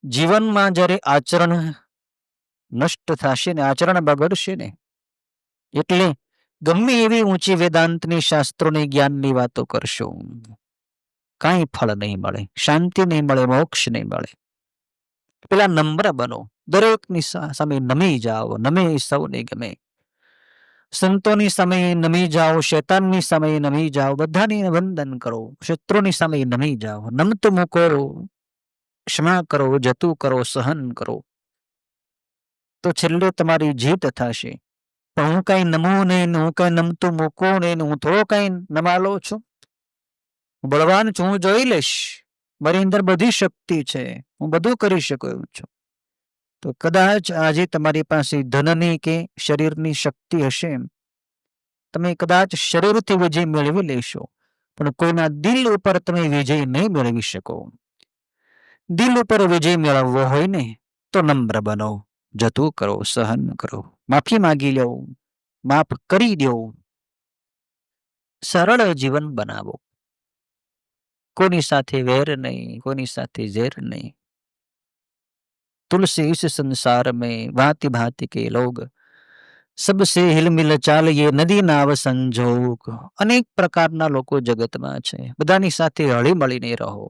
જીવનમાં જ્યારે આચરણ નષ્ટ થશે ને, આચરણ બગડશે ને, એટલે ગમે એવી ઊંચી વેદાંતની શાસ્ત્રોની જ્ઞાનની વાતો કરશો, કાંઈ ફળ નહીં મળે, શાંતિ નહીં મળે, મોક્ષ નહીં મળે. પેલા નમ્ર બનો, દરેકની સામે નમી જાઓ, નમે સૌને ગમે. સંતોની સામે નમી જાઓ, શૈતાનની સામે નમી જાઓ, બધાની વંદન કરો, શત્રુની સામે નમી જાઓ, નમતું મૂકો, ક્ષમા કરો, જતું કરો, સહન કરો, તો છેલ્લે તમારી જીત થશે. પણ હું કઈ નમું નહીં, હું કઈ નમતું મૂકું નહીં, હું થોડો કઈ નમાલો છું, હું બળવાન છું, હું જોઈ લઈશ, મારી અંદર બધી શક્તિ છે, હું બધું કરી શકું એવું છું. તો કદાચ આજે તમારી પાસે ધનની કે શરીરની શક્તિ હશે, તમે કદાચ શરીરથી વિજય મેળવી લેશો, પણ કોઈના દિલ ઉપર તમે વિજય નહીં મેળવી શકો. દિલ ઉપર વિજય મેળવવો હોય ને, તો નમ્ર બનો, જતું કરો, સહન કરો, માફી માંગી લો, માફ કરી દો, સરળ જીવન બનાવો. કોની સાથે વેર નહીં, કોની સાથે ઝેર નહીં. तुलसी इस संसार में भांति भांति के लोग, सबसे हिलमिल ચાલીએ, નદી નાવ સંજોગ. અનેક પ્રકારના લોકો જગતમાં છે, બધાની સાથે હળી મળીને રહો.